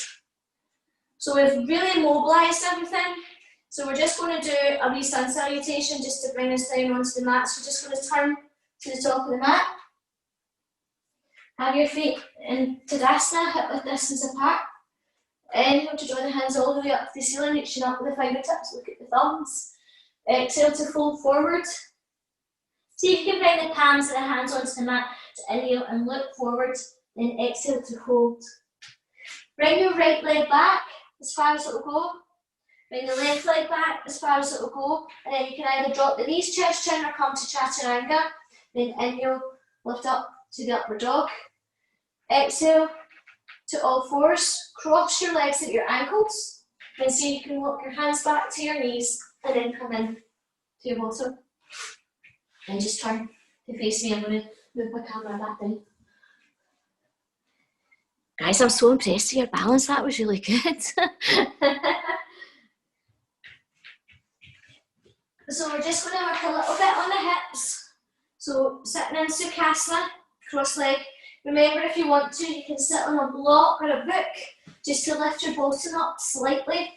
So we've really mobilised everything. So we're just going to do a wee sun salutation just to bring us down onto the mat. So we're just going to turn to the top of the mat. Have your feet in Tadasana, hip width distance apart. Inhale to draw the hands all the way up to the ceiling, reaching up with the fingertips, look at the thumbs. Exhale to fold forward. See if you can bring the palms of the hands onto the mat to inhale and look forward, then exhale to hold. Bring your right leg back as far as it will go. Bring the left leg back as far as it will go, and then you can either drop the knees, chest, chin, or come to Chaturanga. Then inhale, lift up to the upward dog. Exhale to all fours. Cross your legs at your ankles. Then see if you can walk your hands back to your knees, and then come in to your bottom. And just turn to face me. I'm going to move my camera back down. Guys, I'm so impressed with your balance. That was really good. So we're just going to work a little bit on the hips. So sitting in Sukhasana, cross leg. Remember, if you want to, you can sit on a block or a book just to lift your bottom up slightly.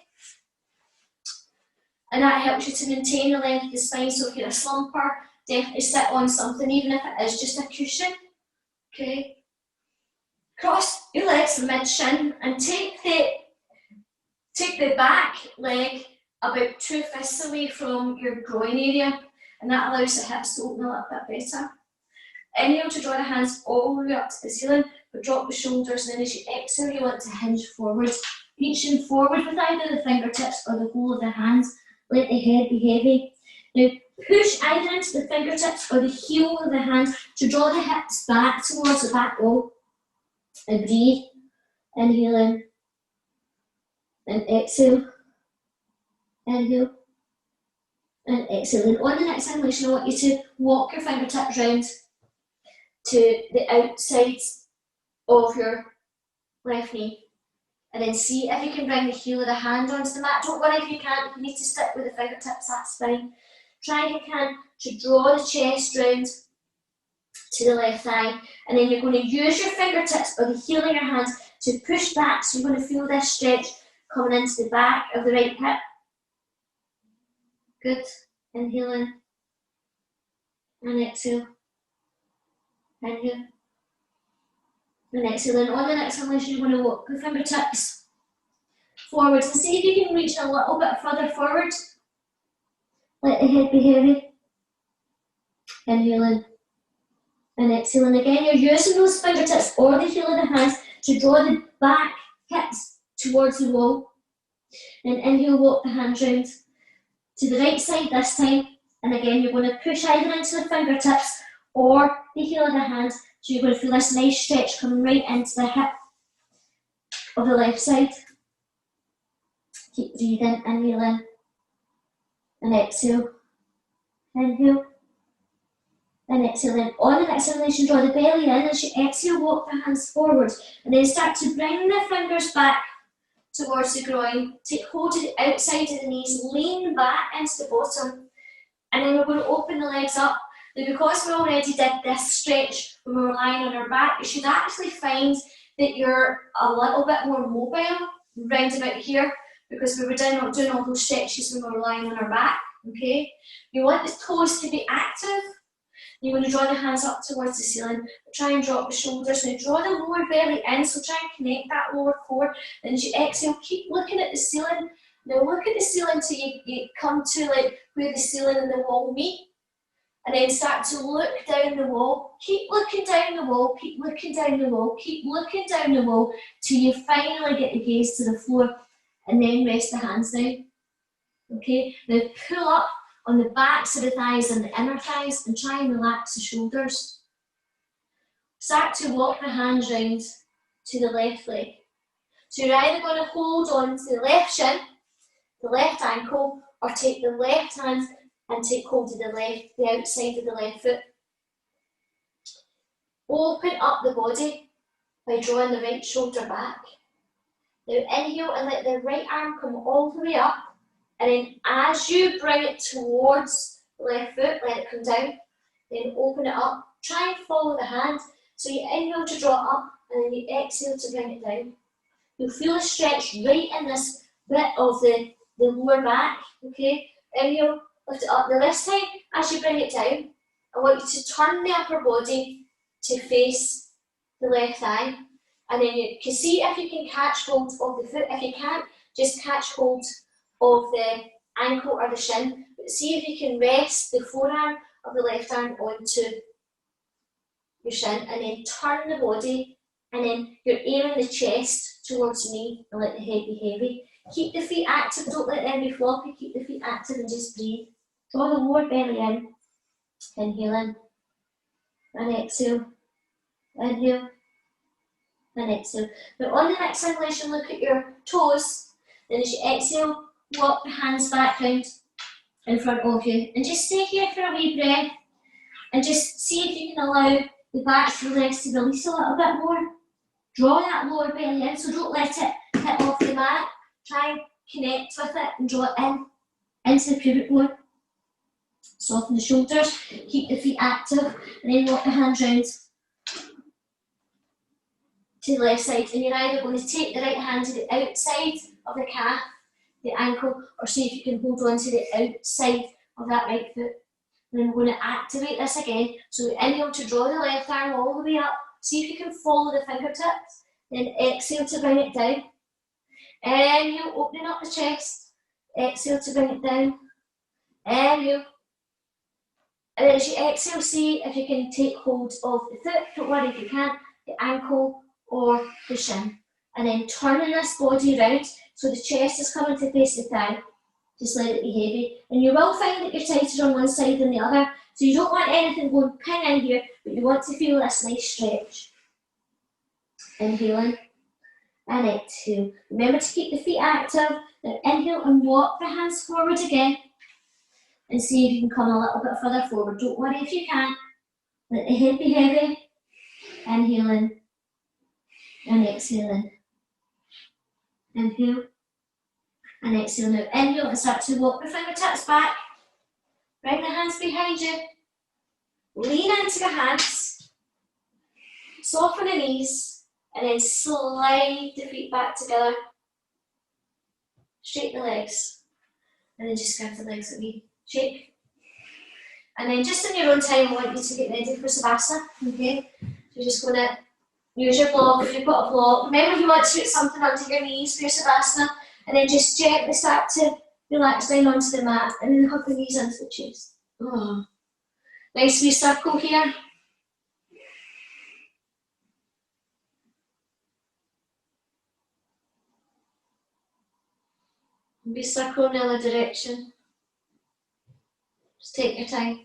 And that helps you to maintain the length of the spine. So if you're a slumper, definitely sit on something, even if it is just a cushion. Okay. Cross your legs mid-shin and take the back leg about 2 fists away from your groin area. and that allows the hips to open a little bit better. Inhale to draw the hands all the way up to the ceiling, but drop the shoulders, and then as you exhale, you want to hinge forward. Reaching forward with either the fingertips or the whole of the hands. Let the head be heavy. Now, push either into the fingertips or the heel of the hand to draw the hips back towards the back wall. And breathe. Inhale in. And exhale. Inhale. And exhale. And on the next inhalation, I want you to walk your fingertips round to the outside of your left knee. And then see if you can bring the heel of the hand onto the mat. Don't worry if you can't, you need to stick with the fingertips, that's fine. Try if you can to draw the chest round to the left thigh, and then you're going to use your fingertips or the heel of your hand to push back, so you're going to feel this stretch coming into the back of the right hip. Good. Inhale in and exhale. Inhale. And exhale. And on the next inhalation, you're going to walk the fingertips forwards. And see if you can reach a little bit further forward. Let the head be heavy. Inhale in and exhale. And again, you're using those fingertips or the heel of the hands to draw the back hips towards the wall. And inhale, walk the hands round to the right side this time. And again, you're going to push either into the fingertips or the heel of the hands. So you're going to feel this nice stretch coming right into the hip of the left side. Keep breathing, inhale in and exhale. Inhale and exhale in. On the exhalation, draw the belly in. As you exhale, walk the hands forward. And then start to bring the fingers back towards the groin. Take hold of the outside of the knees, lean back into the bottom. And then we're going to open the legs up. Now, because we already did this stretch when we were lying on our back, you should actually find that you're a little bit more mobile round about here, because we were doing all those stretches when we were lying on our back, okay? You want the toes to be active. You're going to draw the hands up towards the ceiling. Try and drop the shoulders. Now draw the lower belly in, so try and connect that lower core. And as you exhale, keep looking at the ceiling. Now look at the ceiling till you come to like where the ceiling and the wall meet. And then start to look down the wall. Keep looking down the wall, keep looking down the wall, keep looking down the wall till you finally get the gaze to the floor, and then rest the hands down. Okay, now pull up on the backs of the thighs and the inner thighs and try and relax the shoulders. Start to walk the hands round to the left leg. So you're either going to hold on to the left shin, the left ankle, or take the left hand and take hold of the outside of the left foot. Open up the body by drawing the right shoulder back. Now inhale and let the right arm come all the way up, and then as you bring it towards the left foot, let it come down, then open it up. Try and follow the hand. So you inhale to draw up, and then you exhale to bring it down. You'll feel a stretch right in this bit of the lower back, okay? Inhale, lift it up. Now this time, as you bring it down, I want you to turn the upper body to face the left thigh. And then you can see if you can catch hold of the foot. If you can't, just catch hold of the ankle or the shin. But see if you can rest the forearm of the left arm onto your shin, and then turn the body, and then you're aiming the chest towards the knee and let the head be heavy. Keep the feet active, don't let them be floppy, keep the feet active and just breathe. Draw the lower belly in, inhale in, and exhale, inhale, and exhale. Now on the next inhalation, look at your toes, then as you exhale, walk the hands back round in front of you, and just stay here for a wee breath, and just see if you can allow the backs of the legs to release a little bit more. Draw that lower belly in, so don't let it hit off the mat. Try and connect with it and draw it in, into the pubic bone. Soften the shoulders, keep the feet active, and then walk the hands round to the left side. And you're either going to take the right hand to the outside of the calf, the ankle, or see if you can hold on to the outside of that right foot. And then we're going to activate this again. So inhale to draw the left arm all the way up. See if you can follow the fingertips. Then exhale to bring it down. Inhale, opening up the chest. Exhale to bring it down. Inhale. And then as you exhale, see if you can take hold of the foot. Don't worry if you can't, the ankle or the shin. And then turning this body round so the chest is coming to face the thigh. Just let it be heavy. And you will find that you're tighter on one side than the other. So you don't want anything going ping in here, but you want to feel this nice stretch. Inhaling and exhale. Remember to keep the feet active. Then inhale and walk the hands forward again. And see if you can come a little bit further forward. Don't worry if you can't. Let the head be heavy. Inhaling and exhaling. Inhale and exhale. Now inhale and start to walk the fingertips back. Bring the hands behind you. Lean into the hands. Soften the knees. And then slide the feet back together. Straighten the legs. And then just give the legs a wee shake. And then just in your own time, I want you to get ready for Savasana. Okay? So you're just going to use your block if you've got a block. Remember you want to put something under your knees for your Savasana. And then just gently start to relax down onto the mat. And then hug the knees into the chest. Oh. Nice wee circle here. Wee circle in the other direction. Just take your time.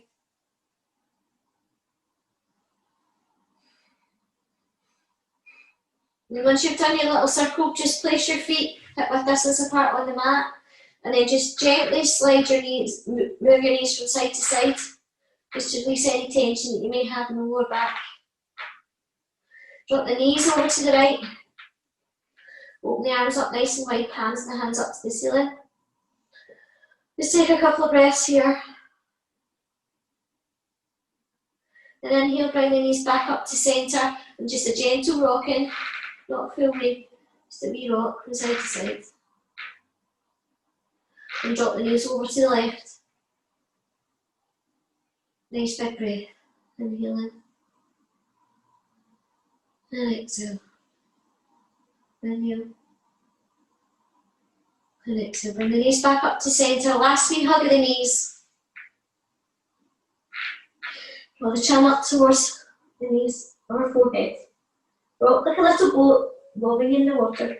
And once you've done your little circle, just place your feet hip width distance apart on the mat, and then just gently slide your knees, move your knees from side to side, just to release any tension that you may have in the lower back. Drop the knees over to the right. Open the arms up nice and wide, palms and the hands up to the ceiling. Just take a couple of breaths here. And inhale, bring the knees back up to centre, and just a gentle rocking, not a full wave, just a wee rock from side to side. And drop the knees over to the left. Nice big breath. Inhale in. And exhale. Inhale. And exhale. Bring the knees back up to centre. Last wee hug of the knees. Draw the chin up towards the knees or forehead. Rock like a little boat, bobbing in the water.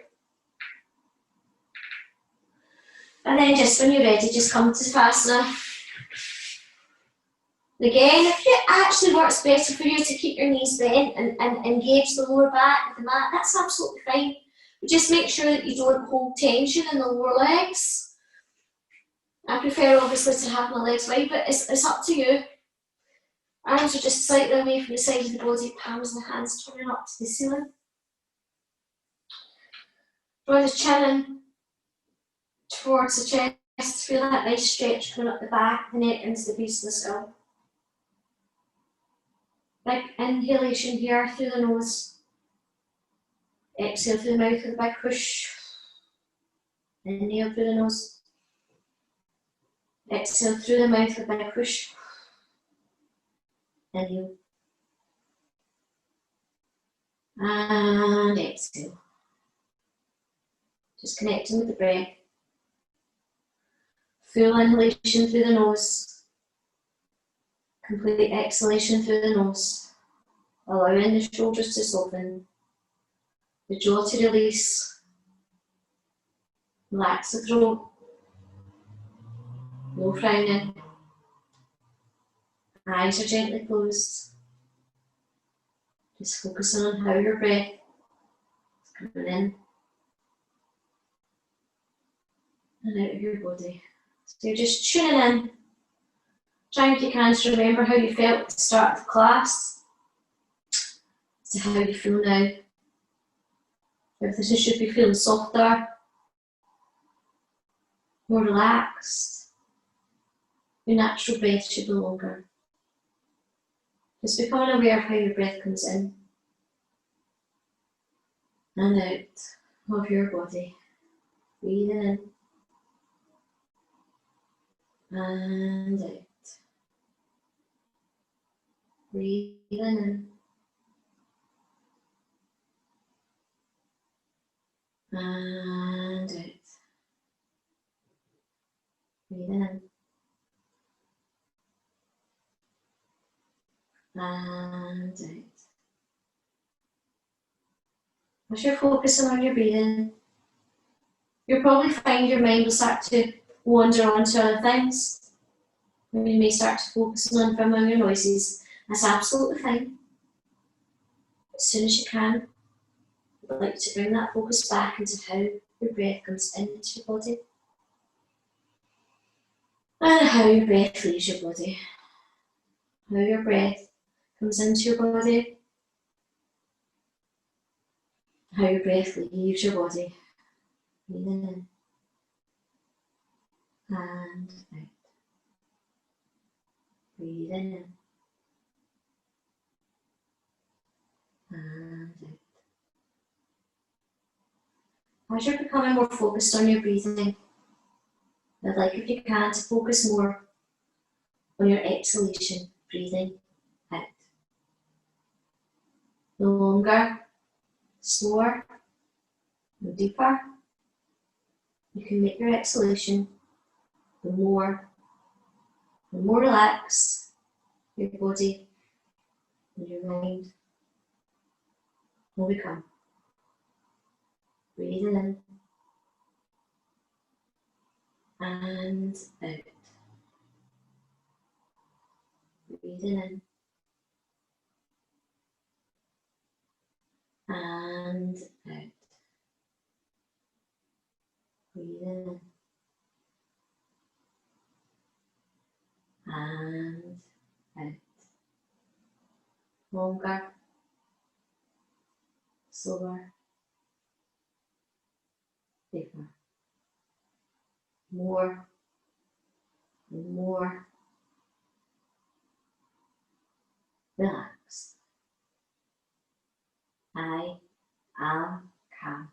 And then just when you're ready, just come to Savasana. Again, if it actually works better for you to keep your knees bent and engage the lower back of the mat, that's absolutely fine. But just make sure that you don't hold tension in the lower legs. I prefer obviously to have my legs wide, but it's up to you. Arms are just slightly away from the side of the body, palms and the hands turning up to the ceiling. Draw the chin in towards the chest, feel that nice stretch coming up the back, the neck into the base of the skull. Big inhalation here through the nose. Exhale through the mouth with a big push. Inhale through the nose. Exhale through the mouth with a big push. Inhale. And exhale. Just connecting with the breath. Full inhalation through the nose. Complete exhalation through the nose. Allowing the shoulders to soften. The jaw to release. Relax the throat. No frowning. Eyes are gently closed. Just focusing on how your breath is coming in and out of your body. So you're just tuning in. Trying if you can to remember how you felt at the start of the class, to how you feel now. Everything should be feeling softer, more relaxed. Your natural breath should be longer. Just becoming aware of how your breath comes in and out of your body. Breathing in and out. Breathing in and out. Breathing in and out. As you're focusing on your breathing, you'll probably find your mind will start to wander on to other things. You may start to focus on familiar noises. That's absolutely fine. As soon as you can, I'd like to bring that focus back into how your breath comes into your body and how your breath leaves your body. How your breath comes into your body, how your breath leaves your body. Breathing in and out. Breathing in and out. As you're becoming more focused on your breathing, I'd like, if you can, to focus more on your exhalation, breathing out. No longer, slower, no deeper. You can make your exhalation the more relaxed your body and your mind will become. Breathing in and out. Breathing in and out. Breathing in and out. Longer, slower, deeper. More and more relaxed. I am calm.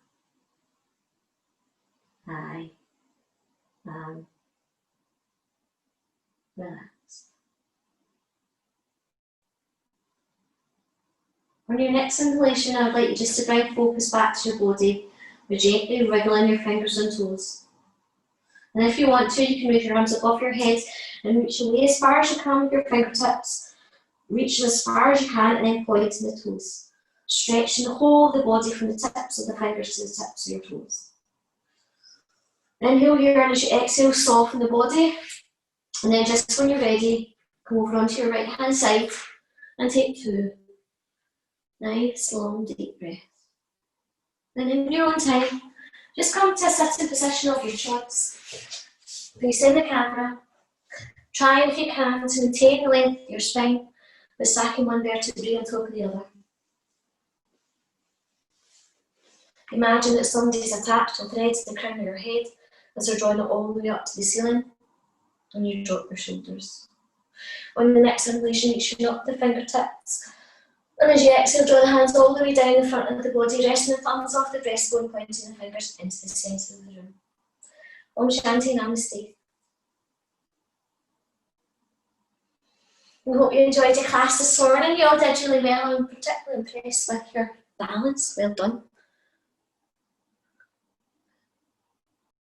I am relaxed. On your next inhalation, I would like you just to bring focus back to your body by gently wriggling your fingers and toes. And if you want to, you can move your arms above your head and reach away as far as you can with your fingertips. Reaching as far as you can and then pointing the toes. Stretching the whole of the body from the tips of the fingers to the tips of your toes. Inhale here, and as you exhale, soften the body. And then just when you're ready, come over onto your right hand side and take 2 nice, long, deep breaths. Then in your own time, just come to a sitting position of your choice. Facing the camera. Try, if you can, to maintain the length of your spine, but stacking one vertebrae on top of the other. Imagine that somebody's attached a thread to the crown of your head as they're drawing it all the way up to the ceiling, and you drop your shoulders. On the next inhalation, reaching up the fingertips. And as you exhale, draw the hands all the way down the front of the body, resting the thumbs off the breastbone, pointing the fingers into the centre of the room. Om Shanti Namaste. I hope you enjoyed your class this morning. You all did really well. I'm particularly impressed with your balance. Well done.